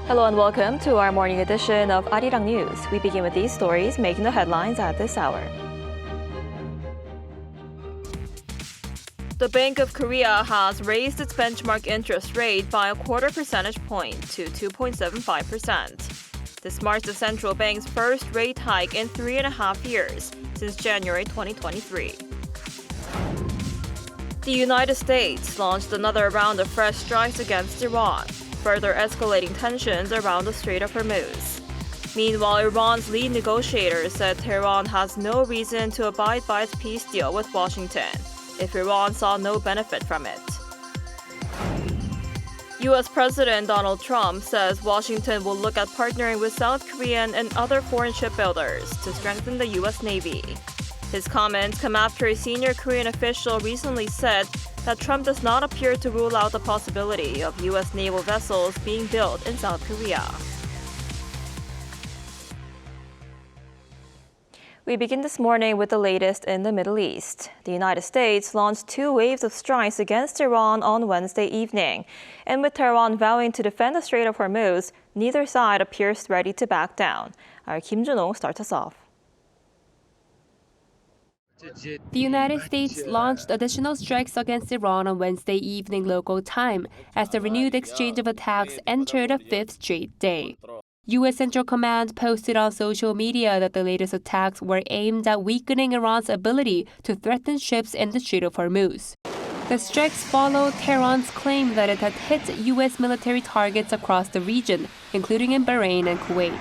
Hello and welcome to our morning edition of Arirang News. We begin with these stories making the headlines at this hour. The Bank of Korea has raised its benchmark interest rate by a quarter percentage point to 2.75%. This marks the central bank's first rate hike in 3.5 years, since January 2023. The United States launched another round of fresh strikes against Iran, further escalating tensions around the Strait of Hormuz. Meanwhile, Iran's lead negotiator said Tehran has no reason to abide by its peace deal with Washington if Iran saw no benefit from it. U.S. President Donald Trump says Washington will look at partnering with South Korean and other foreign shipbuilders to strengthen the U.S. Navy. His comments come after a senior Korean official recently said that Trump does not appear to rule out the possibility of U.S. naval vessels being built in South Korea. We begin this morning with the latest in the Middle East. The United States launched 2 waves of strikes against Iran on Wednesday evening. And with Tehran vowing to defend the Strait of Hormuz, neither side appears ready to back down. Our Kim Jun-ho starts us off. The United States launched additional strikes against Iran on Wednesday evening local time as the renewed exchange of attacks entered a 5th straight day. U.S. Central Command posted on social media that the latest attacks were aimed at weakening Iran's ability to threaten ships in the Strait of Hormuz. The strikes followed Tehran's claim that it had hit U.S. military targets across the region, including in Bahrain and Kuwait.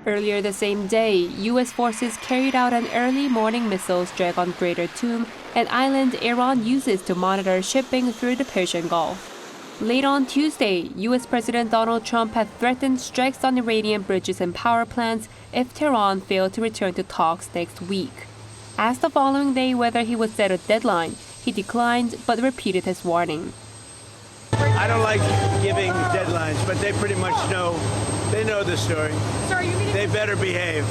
Earlier the same day, U.S. forces carried out an early morning missile strike on Greater Toom, an island Iran uses to monitor shipping through the Persian Gulf. Late on Tuesday, U.S. President Donald Trump had threatened strikes on Iranian bridges and power plants if Tehran failed to return to talks next week. Asked the following day whether he would set a deadline, he declined but repeated his warning. I don't like giving deadlines, but they pretty much know. They know the story. They better behave.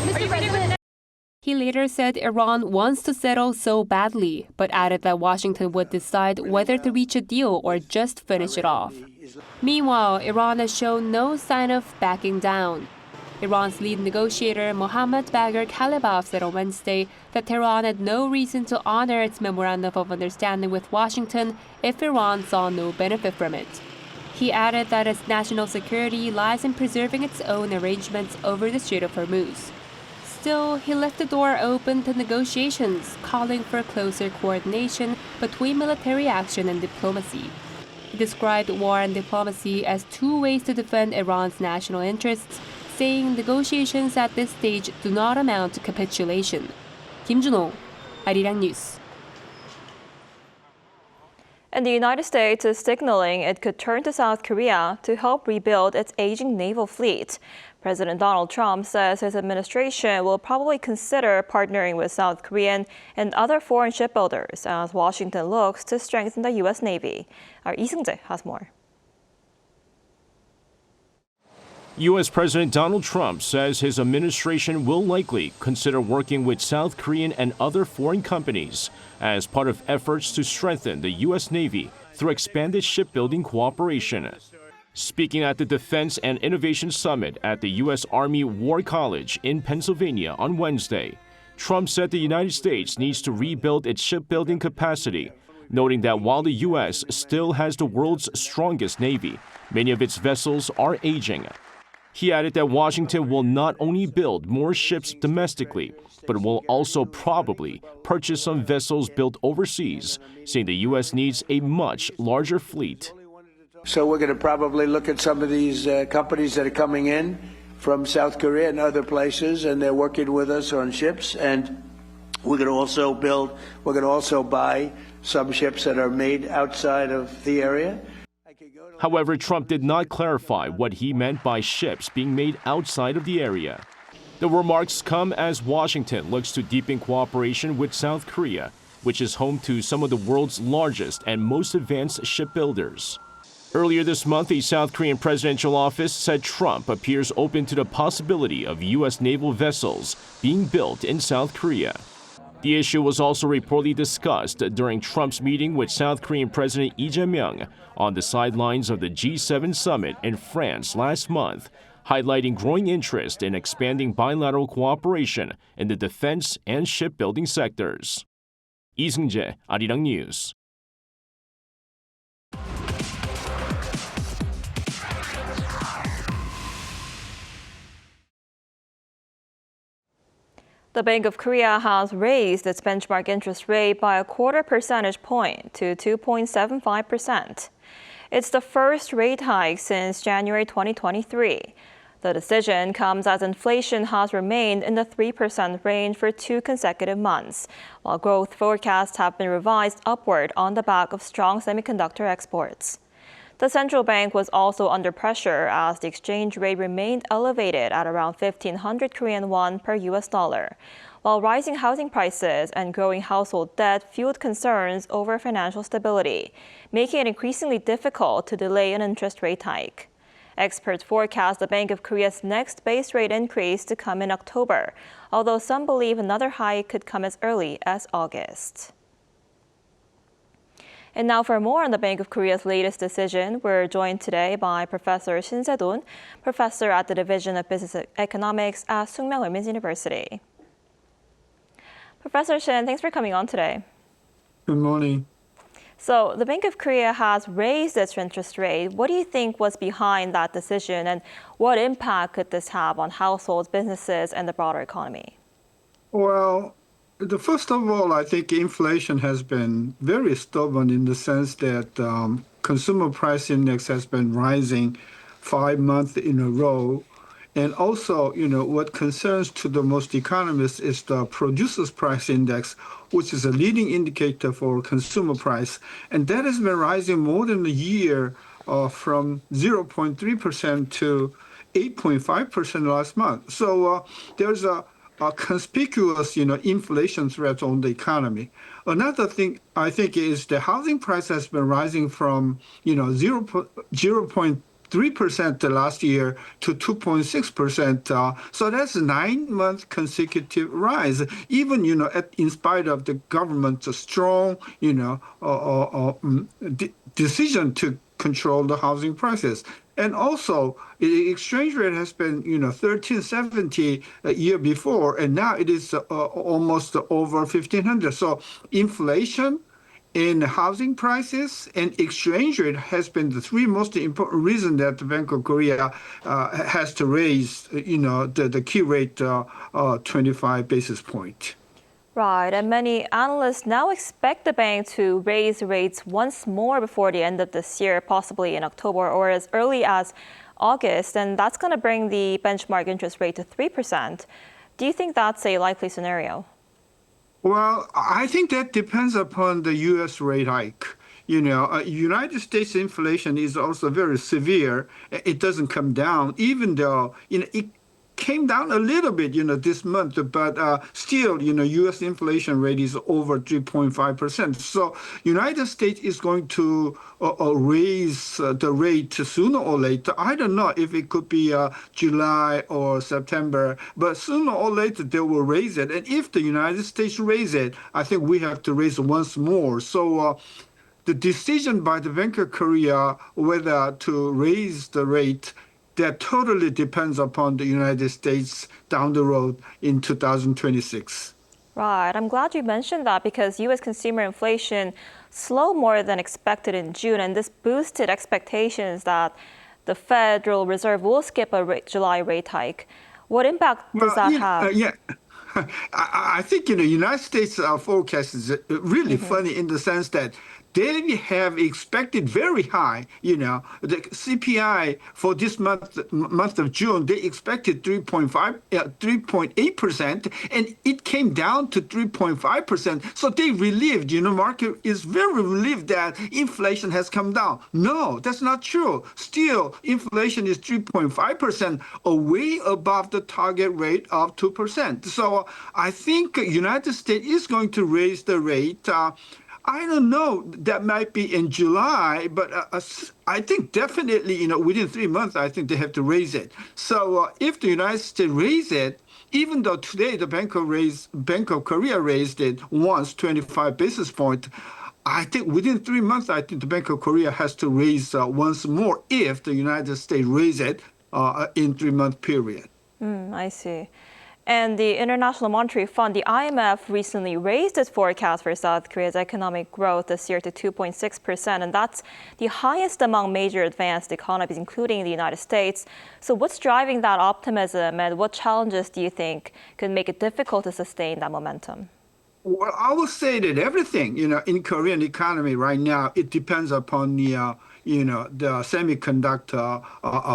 He later said Iran wants to settle so badly, but added that Washington would decide whether to reach a deal or just finish it off. Meanwhile, Iran has shown no sign of backing down. Iran's lead negotiator Mohammad Bagher Khalibaf said on Wednesday that Tehran had no reason to honor its memorandum of understanding with Washington if Iran saw no benefit from it. He added that its national security lies in preserving its own arrangements over the Strait of Hormuz. Still, he left the door open to negotiations, calling for closer coordination between military action and diplomacy. He described war and diplomacy as 2 ways to defend Iran's national interests, saying negotiations at this stage do not amount to capitulation. Kim Jun-ho, Arirang News. And the United States is signaling it could turn to South Korea to help rebuild its aging naval fleet. President Donald Trump says his administration will probably consider partnering with South Korean and other foreign shipbuilders as Washington looks to strengthen the U.S. Navy. Our Lee Seung-jae has more. U.S. President Donald Trump says his administration will likely consider working with South Korean and other foreign companies as part of efforts to strengthen the U.S. Navy through expanded shipbuilding cooperation. Speaking at the Defense and Innovation Summit at the U.S. Army War College in Pennsylvania on Wednesday, Trump said the United States needs to rebuild its shipbuilding capacity, noting that while the U.S. still has the world's strongest Navy, many of its vessels are aging. He added that Washington will not only build more ships domestically, but will also probably purchase some vessels built overseas, saying the U.S. needs a much larger fleet. So we're going to probably look at some of these companies that are coming in from South Korea and other places, and they're working with us on ships. And we're going to also buy some ships that are made outside of the area. However, Trump did not clarify what he meant by ships being made outside of the area. The remarks come as Washington looks to deepen cooperation with South Korea, which is home to some of the world's largest and most advanced shipbuilders. Earlier this month, a South Korean presidential office said Trump appears open to the possibility of U.S. naval vessels being built in South Korea. The issue was also reportedly discussed during Trump's meeting with South Korean President Lee Jae-myung on the sidelines of the G7 summit in France last month, highlighting growing interest in expanding bilateral cooperation in the defense and shipbuilding sectors. 이승재, Arirang News. The Bank of Korea has raised its benchmark interest rate by a quarter percentage point to 2.75%. It's the first rate hike since January 2023. The decision comes as inflation has remained in the 3% range for 2 consecutive months, while growth forecasts have been revised upward on the back of strong semiconductor exports. The central bank was also under pressure as the exchange rate remained elevated at around 1,500 Korean won per US dollar, while rising housing prices and growing household debt fueled concerns over financial stability, making it increasingly difficult to delay an interest rate hike. Experts forecast the Bank of Korea's next base rate increase to come in October, although some believe another hike could come as early as August. And now for more on the Bank of Korea's latest decision, we're joined today by Professor Shin Se-don, professor at the Division of Business Economics at Sookmyung Women's University. Professor Shin, thanks for coming on today. Good morning. So the Bank of Korea has raised its interest rate. What do you think was behind that decision, and what impact could this have on households, businesses, and the broader economy? Well, first of all, I think inflation has been very stubborn in the sense that consumer price index has been rising 5 months in a row. And also, what concerns to the most economists is the producer's price index, which is a leading indicator for consumer price. And that has been rising more than a year from 0.3% to 8.5% last month. So there's a conspicuous, inflation threat on the economy. Another thing I think is the housing price has been rising from, 0.3% last year to 2.6%. So that's a 9-month consecutive rise, even, in spite of the government's strong, decision to control the housing prices. And also, the exchange rate has been, 1370 a year before, and now it is almost over 1,500. So inflation in housing prices and exchange rate has been the 3 most important reasons that the Bank of Korea has to raise, the key rate 25 basis point. Right, and many analysts now expect the bank to raise rates once more before the end of this year, possibly in October or as early as August, and that's going to bring the benchmark interest rate to 3%. Do you think that's a likely scenario? Well, I think that depends upon the U.S. rate hike. United States inflation is also very severe. It doesn't come down, even though, it came down a little bit, this month, but still, U.S. inflation rate is over 3.5%. So United States is going to raise the rate sooner or later. I don't know if it could be July or September, but sooner or later they will raise it. And if the United States raise it, I think we have to raise once more. So the decision by the Bank of Korea whether to raise the rate, that totally depends upon the United States down the road in 2026. Right. I'm glad you mentioned that because U.S. consumer inflation slowed more than expected in June, and this boosted expectations that the Federal Reserve will skip a July rate hike. What impact does that have? I think, United States forecast is really funny in the sense that they have expected very high, the CPI for this month of June, they expected 3.8%, and it came down to 3.5%. So they relieved, market is very relieved that inflation has come down. No, that's not true. Still, inflation is 3.5%, way above the target rate of 2%. So I think United States is going to raise the rate. I don't know, that might be in July, but I think definitely, within 3 months, I think they have to raise it. So if the United States raise it, even though today the Bank of Korea raised it once, 25 basis point, I think within 3 months, I think the Bank of Korea has to raise once more if the United States raise it. in 3-month period. I see. And the International Monetary Fund, the IMF, recently raised its forecast for South Korea's economic growth this year to 2.6%, and that's the highest among major advanced economies, including the United States. So what's driving that optimism, and what challenges do you think could make it difficult to sustain that momentum? Well, I will say that everything, in Korean economy right now, it depends upon the semiconductor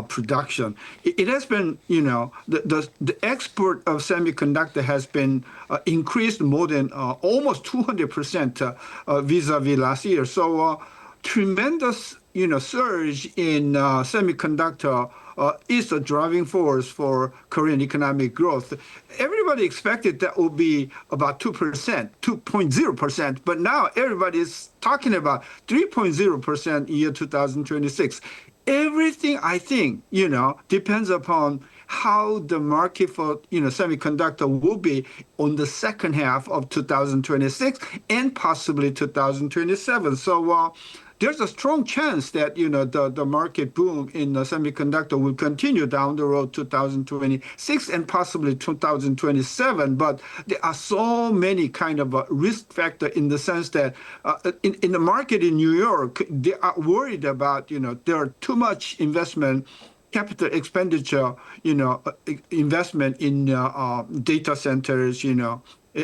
production. It has been, the export of semiconductor has been increased more than almost 200% vis-a-vis last year. So tremendous, surge in semiconductor is the driving force for Korean economic growth. Everybody expected that would be about 2%, 2.0%, but now everybody is talking about 3.0% year 2026. Everything, I think, depends upon how the market for, semiconductor will be on the second half of 2026 and possibly 2027. So there's a strong chance that the market boom in the semiconductor will continue down the road 2026 and possibly 2027. But there are so many kind of risk factor in the sense that in the market in New York, they are worried about there are too much investment. Capital expenditure, investment in data centers,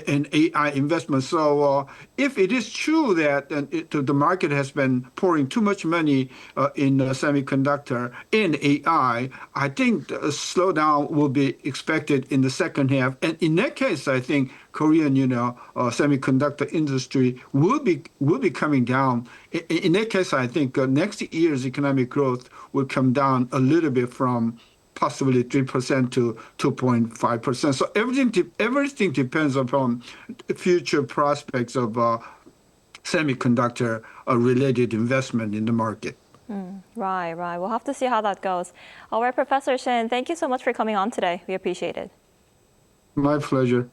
and AI investment. So if it is true that the market has been pouring too much money in semiconductor and AI, I think a slowdown will be expected in the second half. And in that case, I think Korean, semiconductor industry will be coming down. In that case, I think next year's economic growth will come down a little bit from possibly 3% to 2.5%. So everything depends upon future prospects of semiconductor related investment in the market. Right. We'll have to see how that goes. All right, Professor Shin, thank you so much for coming on today. We appreciate it. My pleasure.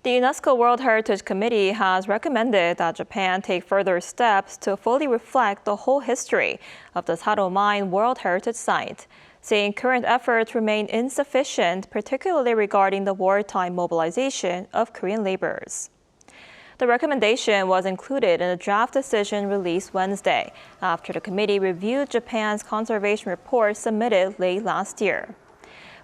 The UNESCO World Heritage Committee has recommended that Japan take further steps to fully reflect the whole history of the Sado Mine World Heritage Site, saying current efforts remain insufficient, particularly regarding the wartime mobilization of Korean laborers. The recommendation was included in a draft decision released Wednesday after the committee reviewed Japan's conservation report submitted late last year.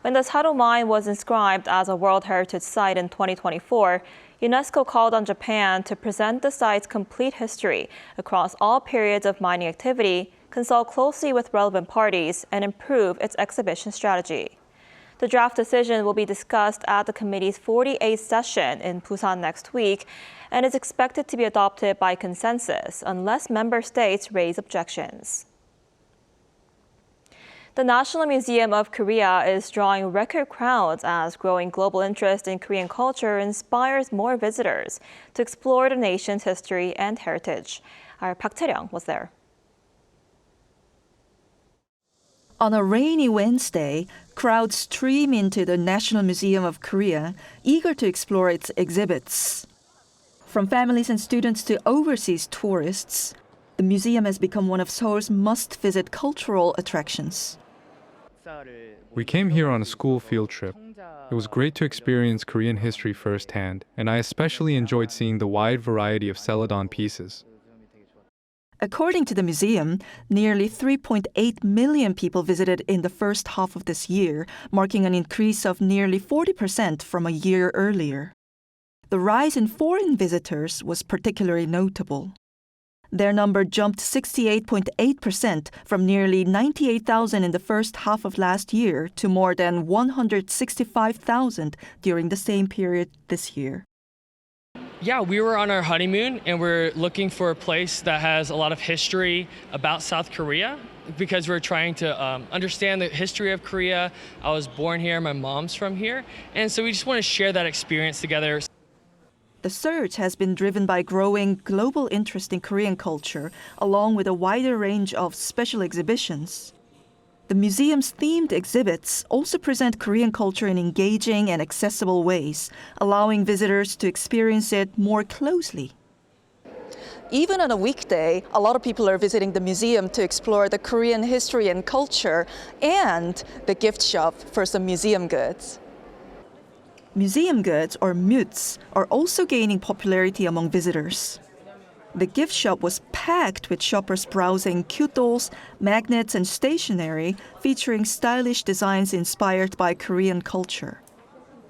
When the Sado mine was inscribed as a World Heritage Site in 2024, UNESCO called on Japan to present the site's complete history across all periods of mining activity, consult closely with relevant parties, and improve its exhibition strategy. The draft decision will be discussed at the committee's 48th session in Busan next week and is expected to be adopted by consensus unless member states raise objections. The National Museum of Korea is drawing record crowds as growing global interest in Korean culture inspires more visitors to explore the nation's history and heritage. Our Park Tae-ryung was there. On a rainy Wednesday, crowds stream into the National Museum of Korea, eager to explore its exhibits. From families and students to overseas tourists, the museum has become one of Seoul's must-visit cultural attractions. We came here on a school field trip. It was great to experience Korean history firsthand, and I especially enjoyed seeing the wide variety of celadon pieces. According to the museum, nearly 3.8 million people visited in the first half of this year, marking an increase of nearly 40% from a year earlier. The rise in foreign visitors was particularly notable. Their number jumped 68.8% from nearly 98,000 in the first half of last year to more than 165,000 during the same period this year. Yeah, we were on our honeymoon and we're looking for a place that has a lot of history about South Korea because we're trying to understand the history of Korea. I was born here, my mom's from here, and so we just want to share that experience together. The surge has been driven by growing global interest in Korean culture, along with a wider range of special exhibitions. The museum's themed exhibits also present Korean culture in engaging and accessible ways, allowing visitors to experience it more closely. Even on a weekday, a lot of people are visiting the museum to explore the Korean history and culture and the gift shop for some museum goods. Museum goods, or muts, are also gaining popularity among visitors. The gift shop was packed with shoppers browsing cute dolls, magnets, and stationery featuring stylish designs inspired by Korean culture.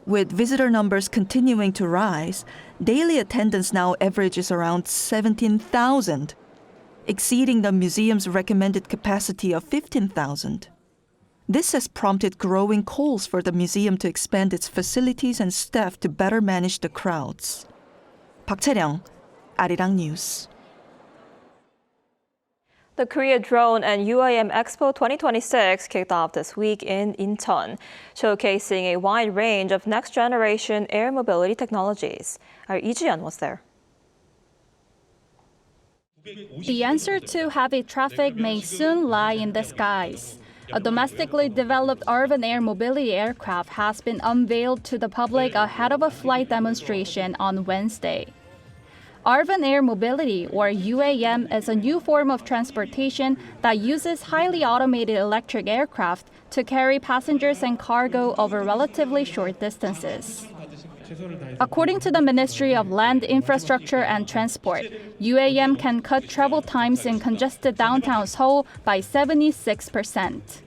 With visitor numbers continuing to rise, daily attendance now averages around 17,000, exceeding the museum's recommended capacity of 15,000. This has prompted growing calls for the museum to expand its facilities and staff to better manage the crowds. Park Chae-ryung, Arirang News. The Korea Drone and UAM Expo 2026 kicked off this week in Incheon, showcasing a wide range of next-generation air mobility technologies. Our Lee Ji-yeon was there. The answer to heavy traffic may soon lie in the skies. A domestically developed urban air mobility aircraft has been unveiled to the public ahead of a flight demonstration on Wednesday. Urban air mobility, or UAM, is a new form of transportation that uses highly automated electric aircraft to carry passengers and cargo over relatively short distances. According to the Ministry of Land, Infrastructure and Transport, UAM can cut travel times in congested downtown Seoul by 76%.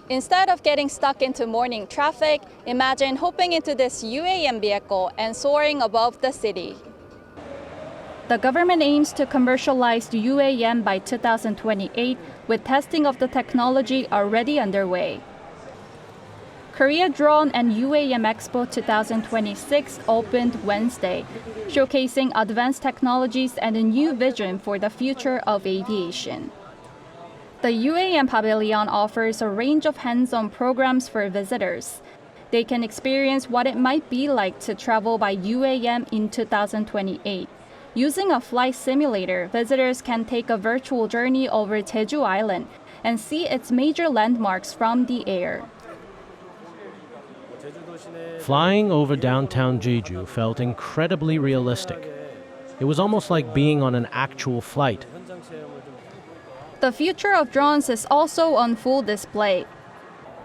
Instead of getting stuck into morning traffic, imagine hopping into this UAM vehicle and soaring above the city. The government aims to commercialize the UAM by 2028, with testing of the technology already underway. Korea Drone and UAM Expo 2026 opened Wednesday, showcasing advanced technologies and a new vision for the future of aviation. The UAM Pavilion offers a range of hands-on programs for visitors. They can experience what it might be like to travel by UAM in 2028. Using a flight simulator, visitors can take a virtual journey over Jeju Island and see its major landmarks from the air. Flying over downtown Jeju felt incredibly realistic. It was almost like being on an actual flight. The future of drones is also on full display.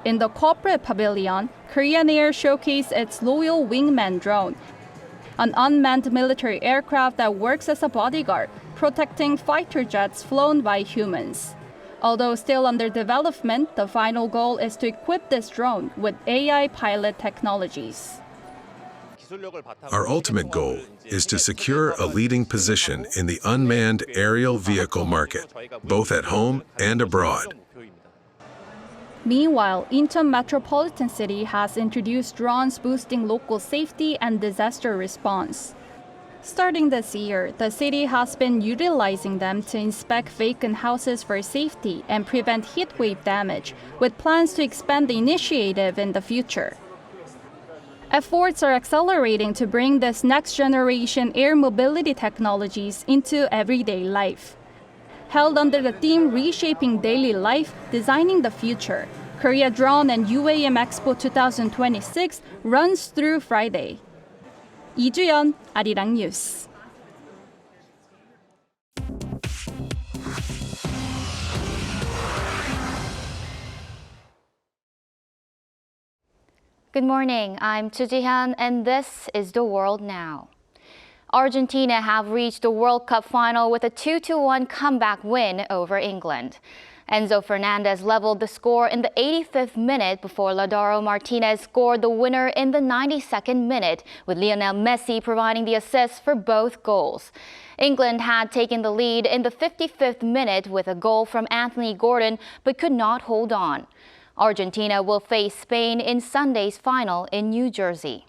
In the corporate pavilion, Korean Air showcased its Loyal Wingman drone, an unmanned military aircraft that works as a bodyguard, protecting fighter jets flown by humans. Although still under development, the final goal is to equip this drone with AI pilot technologies. Our ultimate goal is to secure a leading position in the unmanned aerial vehicle market, both at home and abroad. Meanwhile, Incheon Metropolitan City has introduced drones boosting local safety and disaster response. Starting this year, the city has been utilizing them to inspect vacant houses for safety and prevent heatwave damage, with plans to expand the initiative in the future. Efforts are accelerating to bring this next-generation air mobility technologies into everyday life. Held under the theme Reshaping Daily Life, Designing the Future, Korea Drone and UAM Expo 2026 runs through Friday. Lee Ji-yeon, Arirang News. Good morning, I'm Choo Ji-hyun, and this is The World Now. Argentina have reached the World Cup final with a 2-1 comeback win over England. Enzo Fernandez leveled the score in the 85th minute before Lautaro Martinez scored the winner in the 92nd minute, with Lionel Messi providing the assist for both goals. England had taken the lead in the 55th minute with a goal from Anthony Gordon, but could not hold on. Argentina will face Spain in Sunday's final in New Jersey.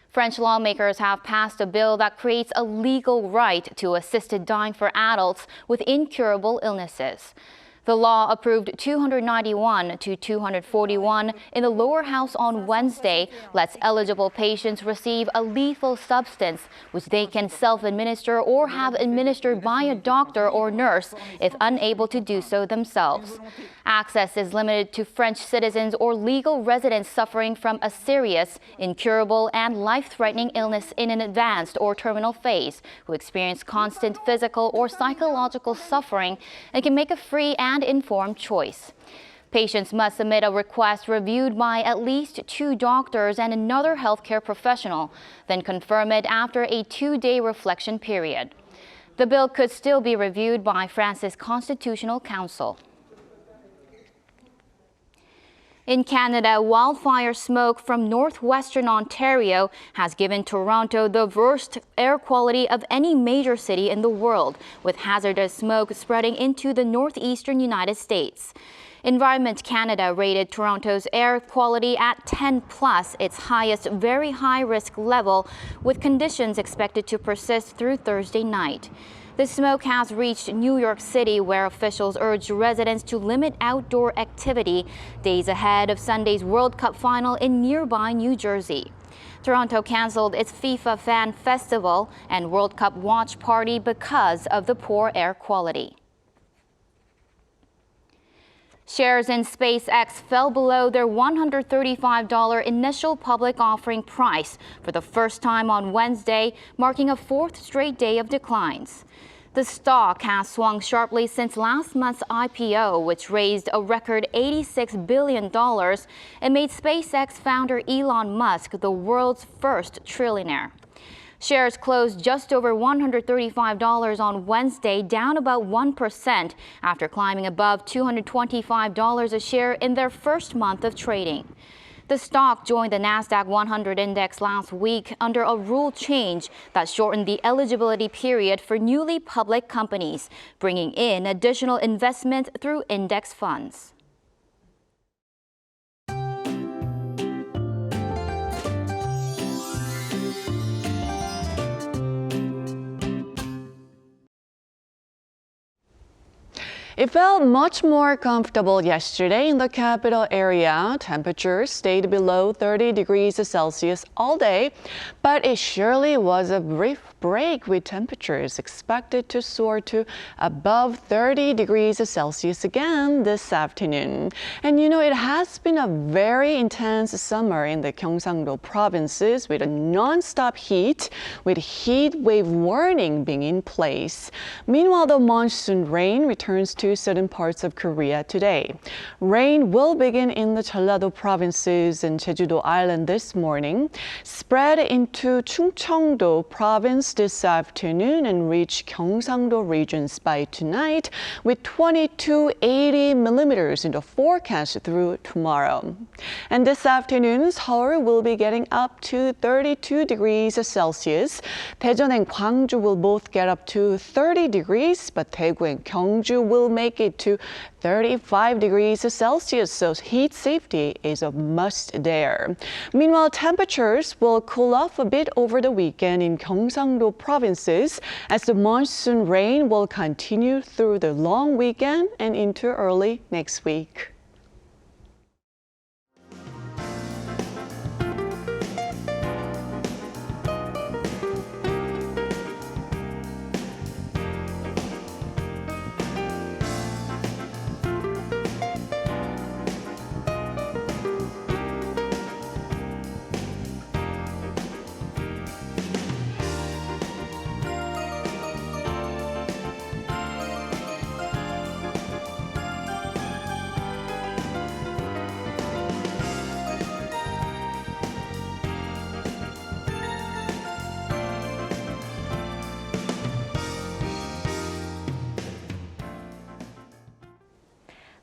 French lawmakers have passed a bill that creates a legal right to assisted dying for adults with incurable illnesses. The law approved 291 to 241 in the lower house on Wednesday lets eligible patients receive a lethal substance which they can self-administer or have administered by a doctor or nurse if unable to do so themselves. Access is limited to French citizens or legal residents suffering from a serious, incurable, and life-threatening illness in an advanced or terminal phase who experience constant physical or psychological suffering and can make a free and informed choice. Patients must submit a request reviewed by at least 2 doctors and another healthcare professional, then confirm it after a 2-day reflection period. The bill could still be reviewed by France's Constitutional Council. In Canada, wildfire smoke from northwestern Ontario has given Toronto the worst air quality of any major city in the world, with hazardous smoke spreading into the northeastern United States. Environment Canada rated Toronto's air quality at 10+, its highest very high-risk level, with conditions expected to persist through Thursday night. The smoke has reached New York City, where officials urged residents to limit outdoor activity days ahead of Sunday's World Cup final in nearby New Jersey. Toronto canceled its FIFA Fan Festival and World Cup watch party because of the poor air quality. Shares in SpaceX fell below their $135 initial public offering price for the first time on Wednesday, marking a 4th straight day of declines. The stock has swung sharply since last month's IPO, which raised a record $86 billion and made SpaceX founder Elon Musk the world's first trillionaire. Shares closed just over $135 on Wednesday, down about 1% after climbing above $225 a share in their first month of trading. The stock joined the Nasdaq 100 index last week under a rule change that shortened the eligibility period for newly public companies, bringing in additional investment through index funds. It felt much more comfortable yesterday in the capital area. Temperatures stayed below 30 degrees Celsius all day, but it surely was a brief break with temperatures expected to soar to above 30 degrees Celsius again this afternoon. And you know, it has been a very intense summer in the Gyeongsang-do provinces with a non-stop heat, with heat wave warning being in place. Meanwhile, the monsoon rain returns to certain parts of Korea today. Rain will begin in the Jeollado provinces and Jeju-do Island this morning, spread into Chungcheong-do province this afternoon, and reach Gyeongsang-do regions by tonight, with 20 to 80 millimeters in the forecast through tomorrow. And this afternoon, Seoul will be getting up to 32 degrees Celsius. Daejeon and Gwangju will both get up to 30 degrees, but Daegu and Gyeongju will make it to 35 degrees Celsius, so heat safety is a must there. Meanwhile, temperatures will cool off a bit over the weekend in Gyeongsang-do provinces as the monsoon rain will continue through the long weekend and into early next week.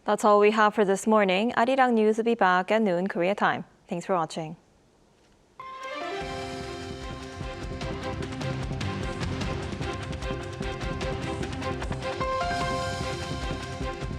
That's all we have for this morning. Arirang News will be back at noon Korea time. Thanks for watching.